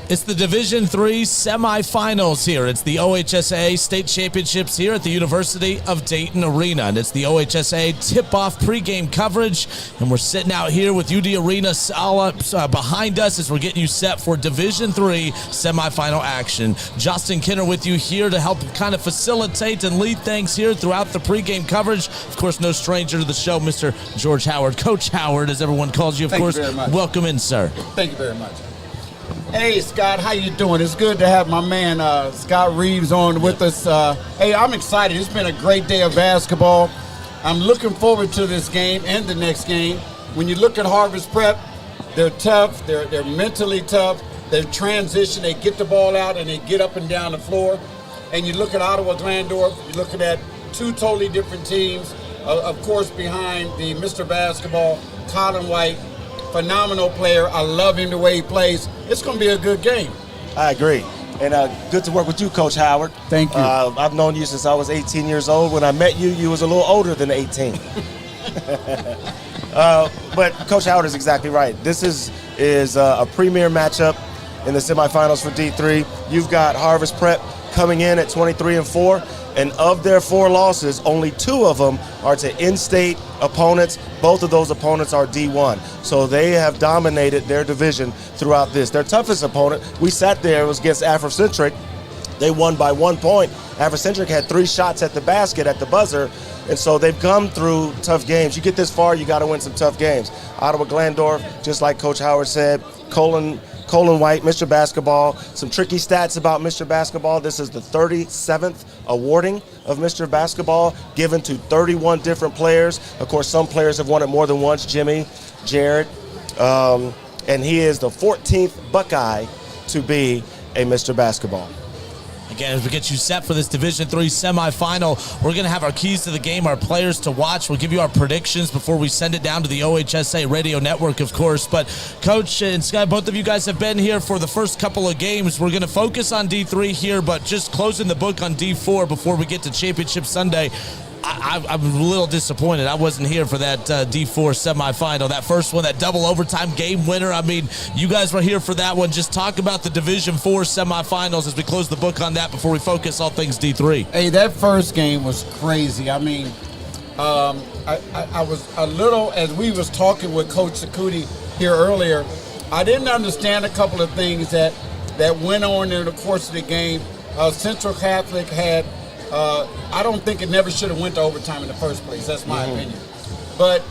It's the Division III semifinals here. It's the OHSA State Championships here at the University of Dayton Arena. And it's the OHSA tip-off pregame coverage. And we're sitting out here with UD Arena behind us as we're getting you set for Division III semifinal action. Justin Kinner with you here to help kind of facilitate and lead things here throughout the pregame coverage. Of course, no stranger to the show, Mr. George Howard. Coach Howard, as everyone calls you, of course. Thank you very much. Welcome in, sir. Thank you very much. Hey, Scott, how you doing? It's good to have my man Scott Reeves on with us. Hey, I'm excited. It's been a great day of basketball. I'm looking forward to this game and the next game. When you look at Harvest Prep, they're tough. They're mentally tough. They transition. They get the ball out and they get up and down the floor. And you look at Ottawa Glandorf, you're looking at two totally different teams. Of course, behind the Mr. Basketball, Colin White. Phenomenal player. I love him the way he plays. It's going to be a good game. I agree. And good to work with you, Coach Howard. Thank you. I've known you since I was 18 years old. When I met you, you was a little older than 18. But Coach Howard is exactly right. This is a premier matchup in the semifinals for D3. You've got Harvest Prep coming in at 23-4. And of their 4 losses, only 2 of them are to in-state opponents. Both of those opponents are D1. So they have dominated their division throughout this. Their toughest opponent, we sat there, was against Afrocentric. They won by 1 point. Afrocentric had 3 shots at the basket at the buzzer. And so they've come through tough games. You get this far, you got to win some tough games. Ottawa Glandorf, just like Coach Howard said, Colin White, Mr. Basketball. Some tricky stats about Mr. Basketball. This is the 37th awarding of Mr. Basketball given to 31 different players. Of course, some players have won it more than once, Jimmy, Jared. And he is the 14th Buckeye to be a Mr. Basketball. Again, as we get you set for this Division III semifinal, we're going to have our keys to the game, our players to watch. We'll give you our predictions before we send it down to the OHSA radio network, of course. But Coach and Scott, both of you guys have been here for the first couple of games. We're going to focus on D3 here, but just closing the book on D4 before we get to Championship Sunday. I'm a little disappointed. I wasn't here for that D4 semifinal. That first one, that double overtime game winner. I mean, you guys were here for that one. Just talk about the Division IV semifinals as we close the book on that before we focus all things D3. Hey, that first game was crazy. I mean, I was a little, as we was talking with Coach Sakuti here earlier, I didn't understand a couple of things that went on in the course of the game. Central Catholic had I don't think it never should have went to overtime in the first place. That's my opinion. But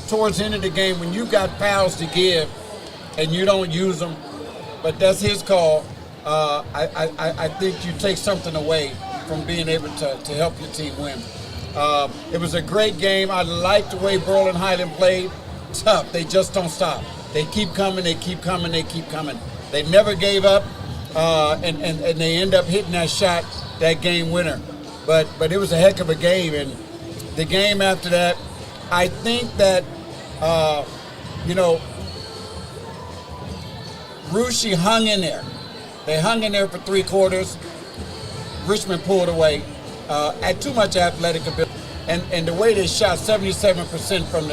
towards the end of the game, when you got fouls to give and you don't use them, but that's his call, I think you take something away from being able to help your team win. It was a great game. I liked the way Berlin Highland played. Tough. They just don't stop. They keep coming, they keep coming, they keep coming. They never gave up, and they end up hitting that shot, that game winner. But it was a heck of a game, and the game after that, I think that, Russia hung in there. They hung in there for 3 quarters. Richmond pulled away. Had too much athletic ability, and the way they shot 77% from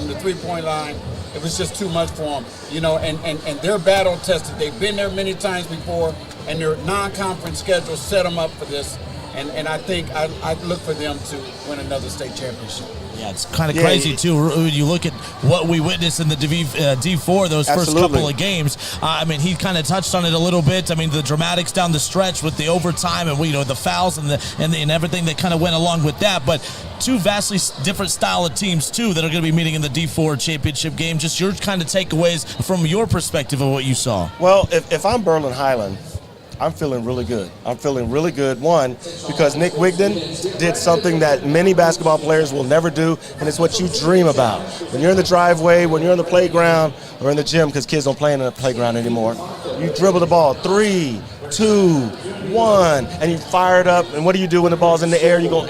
the 3-point line, it was just too much for them. And they're battle tested. They've been there many times before, and their non-conference schedule set them up for this. And I think I'd look for them to win another state championship. Yeah, it's kind of crazy, too, when you look at what we witnessed in the D4, those first couple of games. I mean, he kind of touched on it a little bit. I mean, the dramatics down the stretch with the overtime and, the fouls and everything that kind of went along with that. But 2 vastly different style of teams, too, that are going to be meeting in the D4 championship game. Just your kind of takeaways from your perspective of what you saw. Well, if I'm Berlin Highland, I'm feeling really good. I'm feeling really good, one, because Nick Wigden did something that many basketball players will never do, and it's what you dream about. When you're in the driveway, when you're in the playground, or in the gym, because kids don't play in the playground anymore, you dribble the ball, 3, 2, 1, and you fire it up, and what do you do when the ball's in the air? You go,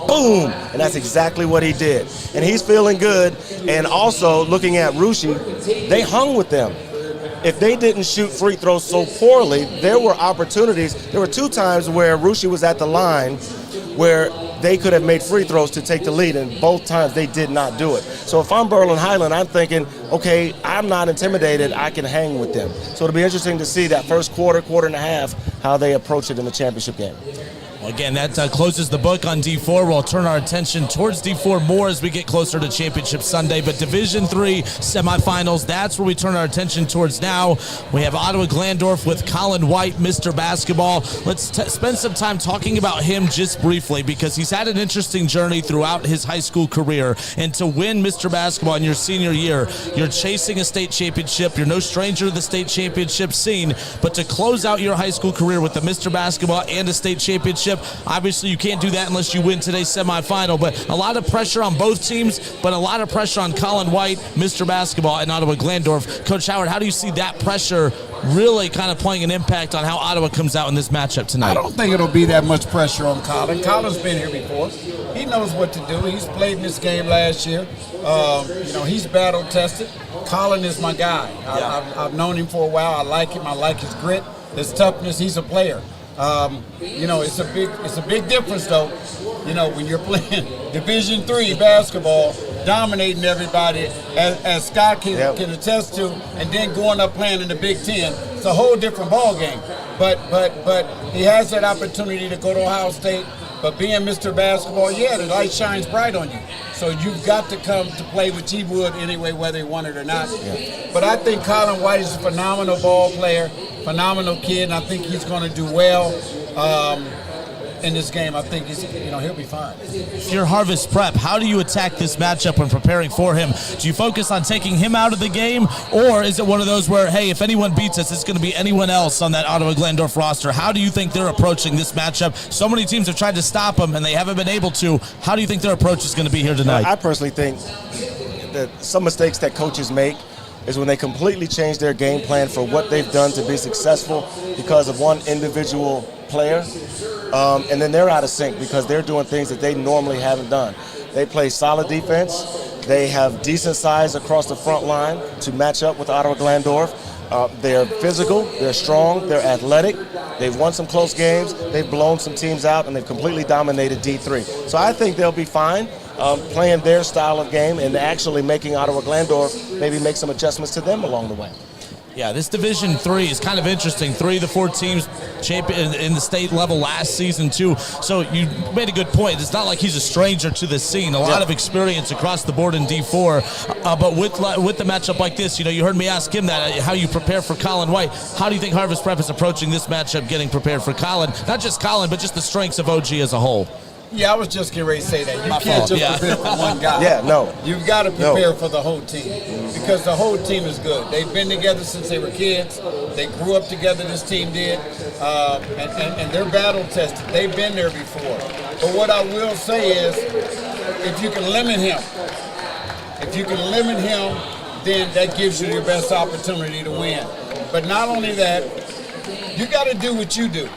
boom, and that's exactly what he did. And he's feeling good, and also looking at Rushi, they hung with them. If they didn't shoot free throws so poorly, there were opportunities. There were 2 times where Rushi was at the line where they could have made free throws to take the lead, and both times they did not do it. So if I'm Berlin Highland, I'm thinking, okay, I'm not intimidated, I can hang with them. So it'll be interesting to see that first quarter and a half, how they approach it in the championship game. Again, that closes the book on D4. We'll turn our attention towards D4 more as we get closer to Championship Sunday. But Division III semifinals, that's where we turn our attention towards now. We have Ottawa Glandorf with Colin White, Mr. Basketball. Let's spend some time talking about him just briefly, because he's had an interesting journey throughout his high school career. And to win Mr. Basketball in your senior year, you're chasing a state championship. You're no stranger to the state championship scene. But to close out your high school career with the Mr. Basketball and a state championship, obviously you can't do that unless you win today's semifinal. But a lot of pressure on both teams, but a lot of pressure on Colin White, Mr. Basketball, and Ottawa Glandorf. Coach Howard, how do you see that pressure really kind of playing an impact on how Ottawa comes out in this matchup tonight? I don't think it'll be that much pressure on Colin. Colin's been here before. He knows what to do. He's played in this game last year. He's battle tested. Colin is my guy. I've known him for a while. I like him. I like his grit, his toughness. He's a player. It's a big difference though. When you're playing Division III basketball, dominating everybody, as Scott can attest to, and then going up playing in the Big Ten, it's a whole different ball game. But he has that opportunity to go to Ohio State. But being Mr. Basketball, the light shines bright on you. So you've got to come to play, which he would anyway, whether he wanted it or not. Yeah. But I think Colin White is a phenomenal ball player, phenomenal kid, and I think he's going to do well in this game. I think he'll be fine. If you're Harvest Prep, how do you attack this matchup when preparing for him? Do you focus on taking him out of the game, or is it one of those where, hey, if anyone beats us, it's going to be anyone else on that Ottawa Glandorf roster? How do you think they're approaching this matchup? So many teams have tried to stop them, and they haven't been able to. How do you think their approach is going to be here tonight? I personally think that some mistakes that coaches make is when they completely change their game plan for what they've done to be successful because of one individual player, and then they're out of sync because they're doing things that they normally haven't done. They play solid defense. They have decent size across the front line to match up with Ottawa Glandorf. They're physical, they're strong, they're athletic. They've won some close games, they've blown some teams out, and they've completely dominated D3. So I think they'll be fine playing their style of game and actually making Ottawa Glandorf maybe make some adjustments to them along the way. Yeah, this Division III is kind of interesting. 3 of the 4 teams champion in the state level last season, too. So you made a good point. It's not like he's a stranger to this scene. A lot of experience across the board in D4. But with the matchup like this, you heard me ask him that, how you prepare for Colin White. How do you think Harvest Prep is approaching this matchup, getting prepared for Colin? Not just Colin, but just the strengths of OG as a whole. Yeah, I was just getting ready to say that. You can't just prepare for one guy. You've got to prepare for the whole team because the whole team is good. They've been together since they were kids. They grew up together, this team did, and they're battle tested. They've been there before. But what I will say is, if you can limit him, then that gives you your best opportunity to win. But not only that, you got to do what you do.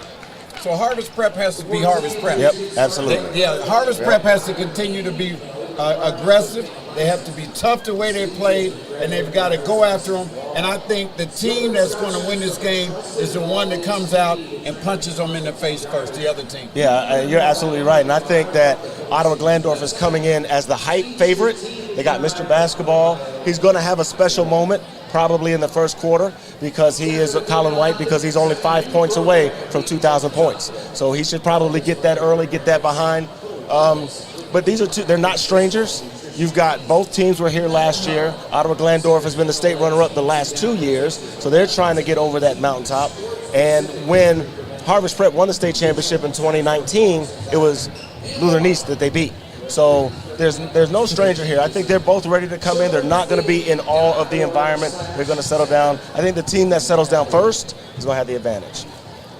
So Harvest Prep has to be Harvest Prep. Yep, absolutely. Harvest Prep has to continue to be aggressive. They have to be tough the way they play, and they've got to go after them. And I think the team that's going to win this game is the one that comes out and punches them in the face first, the other team. Yeah, you're absolutely right. And I think that Ottawa Glandorf is coming in as the hype favorite. They got Mr. Basketball. He's going to have a special moment probably in the first quarter because he is Colin White, because he's only 5 points away from 2,000 points. So he should probably get that early, get that behind. But these are they're not strangers. You've got both teams were here last year. Ottawa Glandorf has been the state runner-up the last 2 years, so they're trying to get over that mountaintop. And when Harvest Prep won the state championship in 2019, it was Lutheran East that they beat. So there's no stranger here. I think they're both ready to come in. They're not going to be in awe of the environment. They're going to settle down. I think the team that settles down first is going to have the advantage.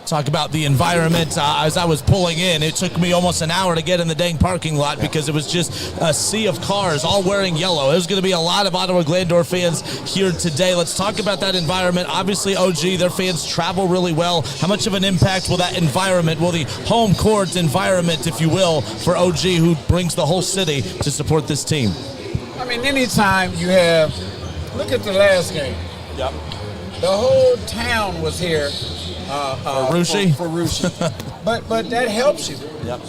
Talk about the environment. As I was pulling in, it took me almost an hour to get in the dang parking lot because it was just a sea of cars all wearing yellow. There's going to be a lot of Ottawa Glandorf fans here today. Let's talk about that environment. Obviously, OG, their fans travel really well. How much of an impact will that environment, will the home court environment, if you will, for OG, who brings the whole city to support this team? I mean, anytime you have, look at the last game. Yep. The whole town was here Rushi? For Rushi. but that helps you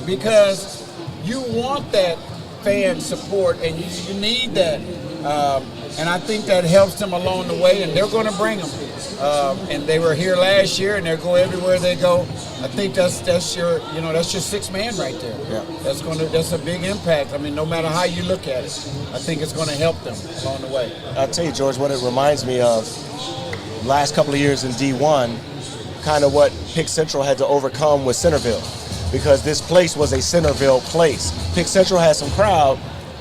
because you want that fan support and you need that. And I think that helps them along the way, and they're going to bring them. And they were here last year, and they'll go everywhere they go. I think that's your sixth man right there. Yeah. That's a big impact. I mean, no matter how you look at it, I think it's going to help them along the way. I'll tell you, George, what it reminds me of last couple of years in D1, kind of what Pick Central had to overcome with Centerville, because this place was a Centerville place. Pick Central has some crowd.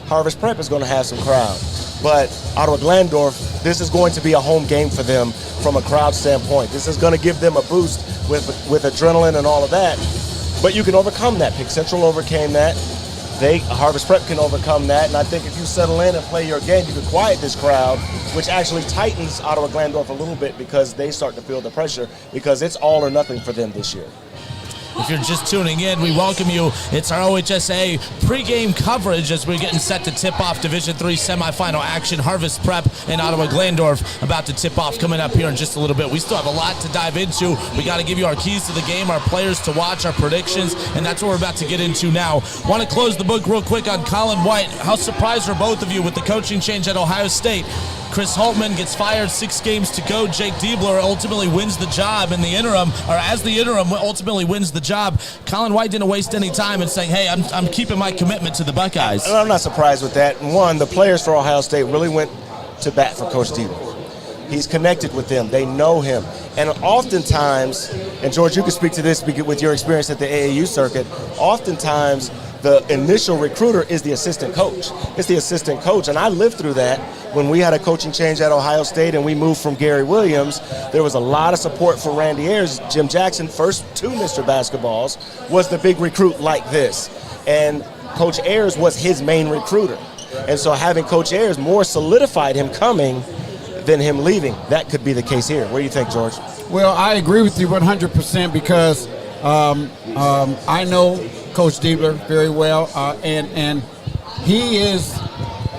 Harvest Prep is going to have some crowd. But Ottawa-Glandorf, this is going to be a home game for them from a crowd standpoint. This is going to give them a boost with adrenaline and all of that. But you can overcome that. Pick Central overcame that. Harvest Prep can overcome that. And I think if you settle in and play your game, you can quiet this crowd, which actually tightens Ottawa-Glandorf a little bit because they start to feel the pressure because it's all or nothing for them this year. If you're just tuning in, we welcome you. It's our OHSA pregame coverage as we're getting set to tip off Division III semifinal action. Harvest Prep and Ottawa-Glandorf about to tip off coming up here in just a little bit. We still have a lot to dive into. We got to give you our keys to the game, our players to watch, our predictions, and that's what we're about to get into now. Want to close the book real quick on Colin White. How surprised are both of you with the coaching change at Ohio State? Chris Holtman gets fired, 6 games to go. Jake Diebler ultimately wins the job in the interim, or as the interim ultimately wins the job. Colin White didn't waste any time in saying, hey, I'm keeping my commitment to the Buckeyes. And I'm not surprised with that. One, the players for Ohio State really went to bat for Coach Diebler. He's connected with them. They know him. And oftentimes, and George, you can speak to this with your experience at the AAU circuit, oftentimes the initial recruiter is the assistant coach. It's the assistant coach, and I lived through that when we had a coaching change at Ohio State and we moved from Gary Williams. There was a lot of support for Randy Ayers. Jim Jackson, first 2 Mr. Basketballs, was the big recruit like this. And Coach Ayers was his main recruiter. And so having Coach Ayers more solidified him coming than him leaving. That could be the case here. What do you think, George? Well, I agree with you 100% because I know Coach Diebler very well, and he is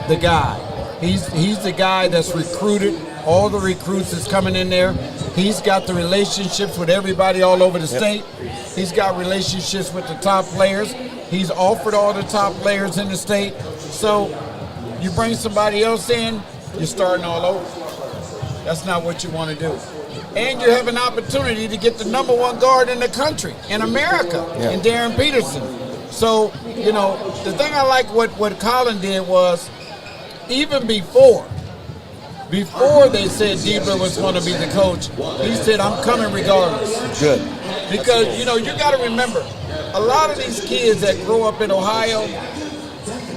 the guy. He's the guy that's recruited all the recruits that's coming in there. He's got the relationships with everybody all over the state. He's got relationships with the top players. He's offered all the top players in the state. So you bring somebody else in, you're starting all over. That's not what you want to do. And you have an opportunity to get the number 1 guard in the country, in America, in Darren Peterson. So, the thing I like what Colin did was, even before they said Diebler was going to be the coach, he said, I'm coming regardless. Good. Because, you got to remember, a lot of these kids that grow up in Ohio,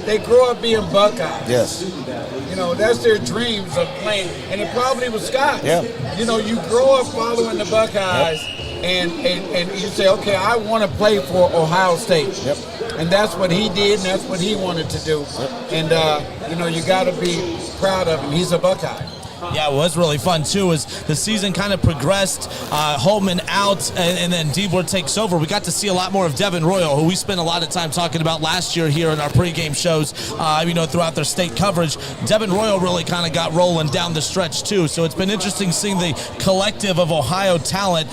they grow up being Buckeyes. Yes. That's their dreams of playing. And it probably was Scott. Yeah. You grow up following the Buckeyes, and you say, okay, I want to play for Ohio State. Yep. And that's what he did, and that's what he wanted to do. Yep. And, you got to be proud of him. He's a Buckeye. Yeah, it was really fun, too, as the season kind of progressed. Holtman out, and then Diebler takes over. We got to see a lot more of Devin Royal, who we spent a lot of time talking about last year here in our pregame shows, throughout their state coverage. Devin Royal really kind of got rolling down the stretch, too. So it's been interesting seeing the collective of Ohio talent,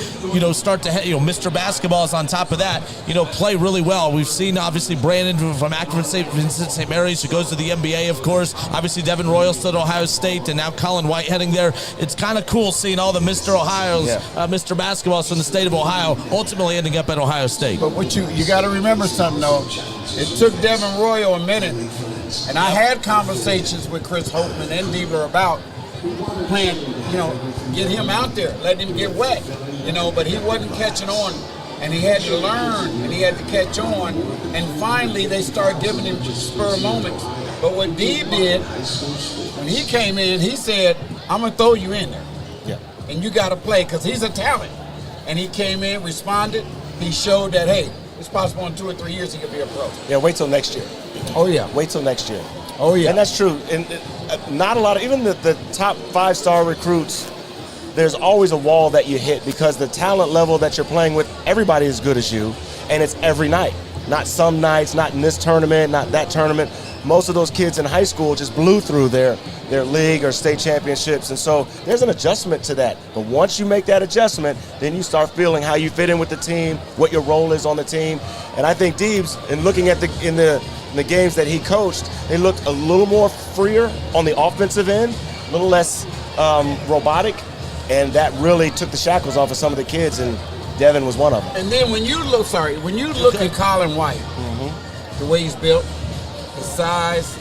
start to, Mr. Basketballs on top of that, play really well. We've seen, obviously, Brandon from Akron Vincent St. Mary's, who goes to the NBA, of course. Obviously, Devin Royal still at Ohio State, and now Colin White heading there. It's kind of cool seeing all the Mr. Ohio's, Mr. Basketballs from the state of Ohio ultimately ending up at Ohio State. But what you got to remember something, though. It took Devin Royal a minute, and I had conversations with Chris Holtman and Diebler about playing, get him out there, let him get wet, but he wasn't catching on. And he had to learn, and he had to catch on, and finally they started giving him spur moments. But what Deeb did, when he came in, he said, I'm going to throw you in there. Yeah. And you got to play, because he's a talent. And he came in, responded. He showed that, hey, it's possible in 2 or 3 years he could be a pro. Yeah, wait till next year. Oh, yeah. Wait till next year. Oh, yeah. And that's true. And not a lot of, even the top 5-star recruits, there's always a wall that you hit because the talent level that you're playing with, everybody is as good as you, and it's every night. Not some nights, not in this tournament, not that tournament. most of those kids in high school just blew through their league or state championships. And so there's an adjustment to that. But once you make that adjustment, then you start feeling how you fit in with the team, what your role is on the team. And I think Deebs, in looking at in the games that he coached, they looked a little more freer on the offensive end, a little less robotic, and that really took the shackles off of some of the kids, and Devin was one of them. And then when you look at Colin White, the way he's built, his size,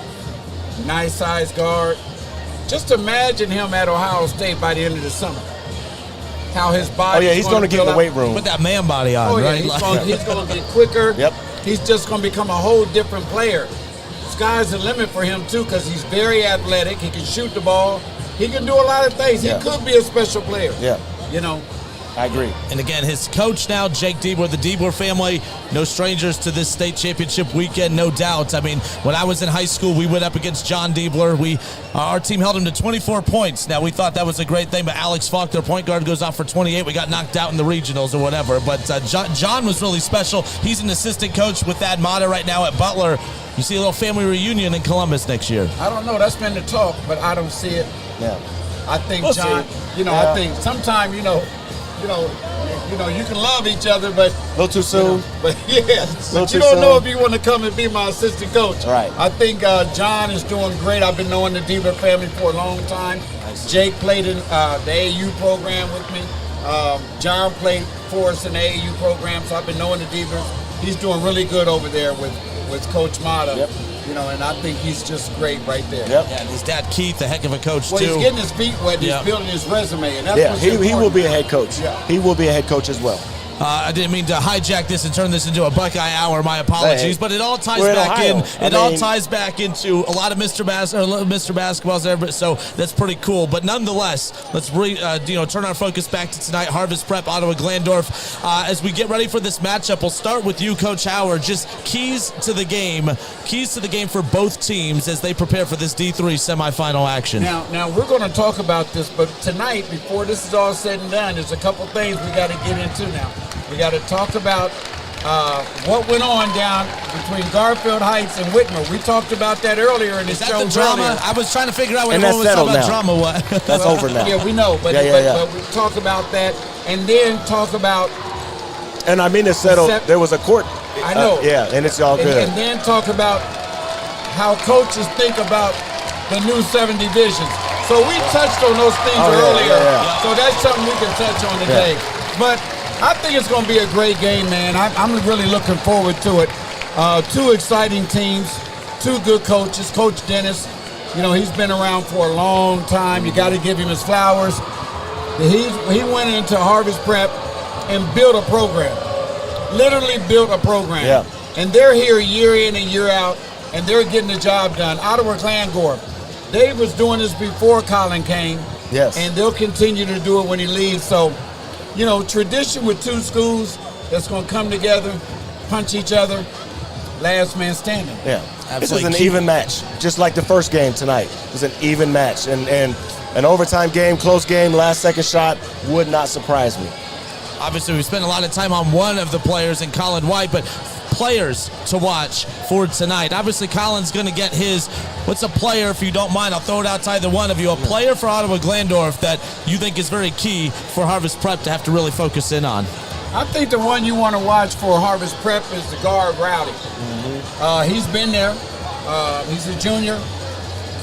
nice size guard, just imagine him at Ohio State by the end of the summer. How his body. Oh yeah, he's going to get in the weight room. Put that man body on, right? He's going to get quicker. Yep. He's just going to become a whole different player. Sky's the limit for him too, because he's very athletic. He can shoot the ball. He can do a lot of things. Yeah. He could be a special player. Yeah. You know. I agree. And again, his coach now, Jake Diebler, the Diebler family, no strangers to this state championship weekend, no doubt. I mean, when I was in high school, we went up against John Diebler. Our team held him to 24 points. Now, we thought that was a great thing, but Alex Falk, their point guard, goes off for 28. We got knocked out in the regionals or whatever. But John was really special. He's an assistant coach with Thad Mata right now at Butler. You see a little family reunion in Columbus next year. I don't know. That's been the talk, but I don't see it. Yeah. I think We'll John, see. I think sometimes, you can love each other, but A little too soon. but Little you too don't know soon. if you want to come and be my assistant coach. Right. I think John is doing great. I've been knowing the Diebler family for a long time. Jake played in the AAU program with me. John played for us in the AAU program, so I've been knowing the Dieblers. He's doing really good over there with Coach Mata. Yep. And I think he's just great right there. Yep. Yeah, and his dad, Keith, a heck of a coach, Well, too. he's getting his feet wet. Yeah. He's building his resume, and that's Yeah, what's he important. will be a head coach. Yeah. He will be a head coach as well. I didn't mean to hijack this and turn this into a Buckeye Hour. My apologies, Hey, but it all ties we're in back Ohio. in. All ties back into a lot of Mr. Basketballs there, so that's pretty cool. But nonetheless, let's turn our focus back to tonight. Harvest Prep, Ottawa Glandorf. As we get ready for this matchup, we'll start with you, Coach Howard. Just keys to the game for both teams as they prepare for this D3 semifinal action. Now we're going to talk about this, but tonight, before this is all said and done, there's a couple things we got to get into now. We got to talk about what went on down between Garfield Heights and Whitmer. We talked about that earlier in the Is that show. the drama? Earlier. I was trying to figure out what And everyone that's was talking about settled drama. What? That's over now. Yeah, we know, but we talk about that, and then talk about. And I mean to settle. There was a court. I know. And it's all good. And then talk about how coaches think about the new 7 divisions. So we touched on those things earlier. Yeah. So that's something we can touch on today. But I think it's going to be a great game, man. I'm really looking forward to it. 2 exciting teams, 2 good coaches. Coach Dennis, he's been around for a long time. You got to give him his flowers. He went into Harvest Prep and built a program. Literally built a program. Yeah. And they're here year in and year out, and they're getting the job done. Ottawa Glandorf, they was doing this before Colin came. Yes. And they'll continue to do it when he leaves. So, tradition with 2 schools that's going to come together, punch each other, last man standing. Yeah. This is Absolutely. an even match, just like the first game tonight. It's an even match. And an overtime game, close game, last second shot would not surprise me. Obviously, we spent a lot of time on one of the players in Colin White, but players to watch for tonight. Obviously, Colin's going to get his. What's a player, if you don't mind? I'll throw it out to either one of you. A player for Ottawa Glandorf that you think is very key for Harvest Prep to have to really focus in on. I think the one you want to watch for Harvest Prep is the guard Rowdy. He's been there. He's a junior,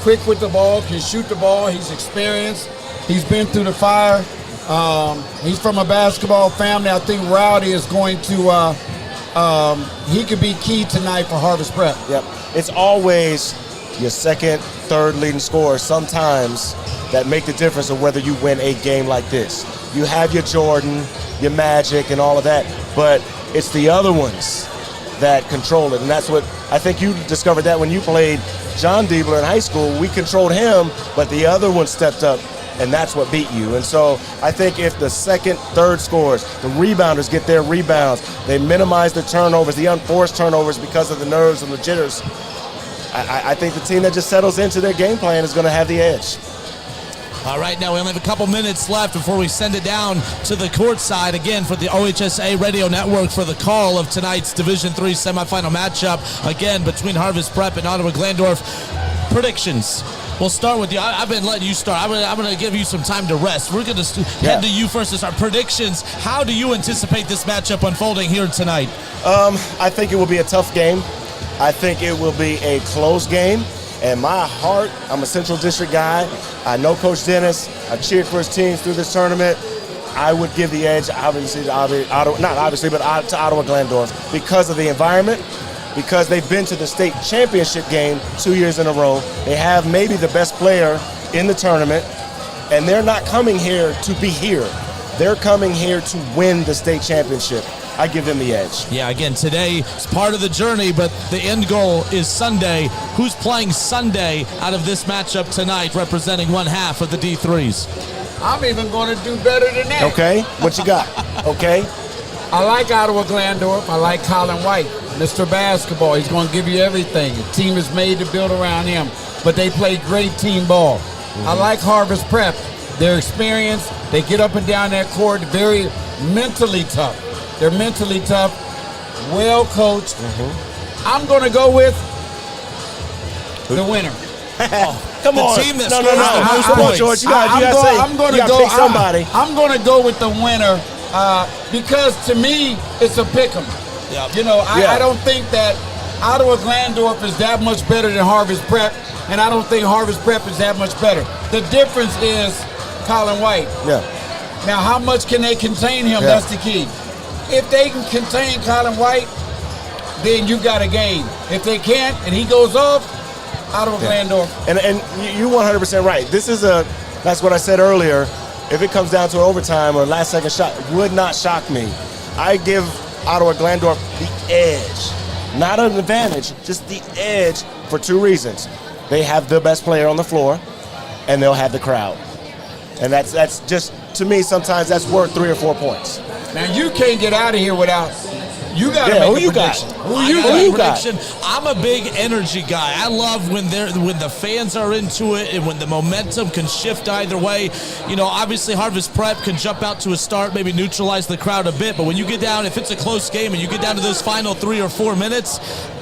quick with the ball, can shoot the ball. He's experienced. He's been through the fire. He's from a basketball family. I think Rowdy is going to, he could be key tonight for Harvest Prep. Yep. It's always your second, third leading scorer sometimes that make the difference of whether you win a game like this. You have your Jordan, your Magic, and all of that, but it's the other ones that control it. And that's what I think you discovered that when you played John Diebler in high school. We controlled him, but the other one stepped up, and that's what beat you. And so I think if the second, third scorers, the rebounders get their rebounds, they minimize the turnovers, the unforced turnovers because of the nerves and the jitters, I think the team that just settles into their game plan is going to have the edge. All right, now we only have a couple minutes left before we send it down to the court side again for the OHSA Radio Network for the call of tonight's Division III semifinal matchup, again between Harvest Prep and Ottawa Glandorf. Predictions. We'll start with you. I've been letting you start. I'm going to give you some time to rest. We're going to head to you first to start. Predictions. How do you anticipate this matchup unfolding here tonight? I think it will be a tough game. I think it will be a close game. And my heart, I'm a Central District guy. I know Coach Dennis. I've cheered for his teams through this tournament. I would give the edge, obviously, to Ottawa Glandorf because of the environment, because they've been to the state championship game 2 years in a row. They have maybe the best player in the tournament, and they're not coming here to be here. They're coming here to win the state championship. I give them the edge. Yeah, again, today is part of the journey, but the end goal is Sunday. Who's playing Sunday out of this matchup tonight, representing one half of the D3s? I'm even going to do better than that. Okay, what you got? Okay. I like Ottawa Glandorf. I like Colin White, Mr. Basketball. He's going to give you everything. The team is made to build around him, but they play great team ball. I like Harvest Prep. Their experience, they get up and down that court, very mentally tough. They're mentally tough, well coached. I'm going to go with the winner. Come on. The team that no. most Come on, points. George. You got to pick somebody. I'm going to go with the winner because to me, it's a pick 'em. Yep. You know, I don't think that Ottawa Glandorf is that much better than Harvest Prep, and I don't think Harvest Prep is that much better. The difference is Colin White. Yeah. Now, how much can they contain him? Yeah. That's the key. If they can contain Colin White, then you got a game. If they can't, and he goes off, Ottawa Glandorf. And you 100% right. That's what I said earlier. If it comes down to an overtime or last second shot, it would not shock me. I give Ottawa Glandorf the edge. Not an advantage, just the edge for two reasons. They have the best player on the floor, and they'll have the crowd. And that's just, to me, sometimes that's worth 3 or 4 points. Now, you can't get out of here without, you got to make a prediction. Who you got? I'm a big energy guy. I love when the fans are into it and when the momentum can shift either way. You know, obviously Harvest Prep can jump out to a start, maybe neutralize the crowd a bit, but when you get down, if it's a close game and you get down to those final 3 or 4 minutes,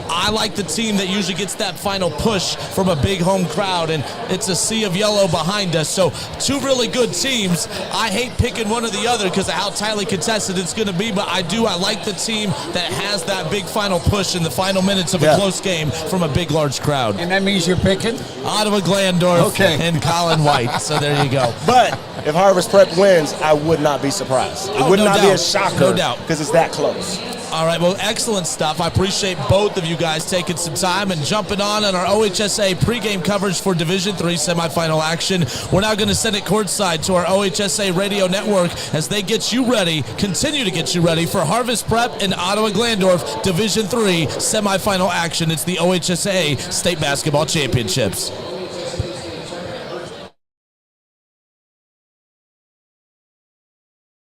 I like the team that usually gets that final push from a big home crowd, and it's a sea of yellow behind us. So two really good teams. I hate picking one or the other because of how tightly contested it's going to be, but I like the team that has that big final push in the final minutes of a close game from a big, large crowd. And that means you're picking? Ottawa Glandorf and Colin White. So there you go. But if Harvest Prep wins, I would not be surprised. It would not be a shocker. No doubt. Because it's that close. All right, well, excellent stuff. I appreciate both of you guys taking some time and jumping on our OHSA pregame coverage for Division III semifinal action. We're now going to send it courtside to our OHSA radio network as they get you ready, continue to get you ready for Harvest Prep and Ottawa Glandorf Division III semifinal action. It's the OHSA State Basketball Championships.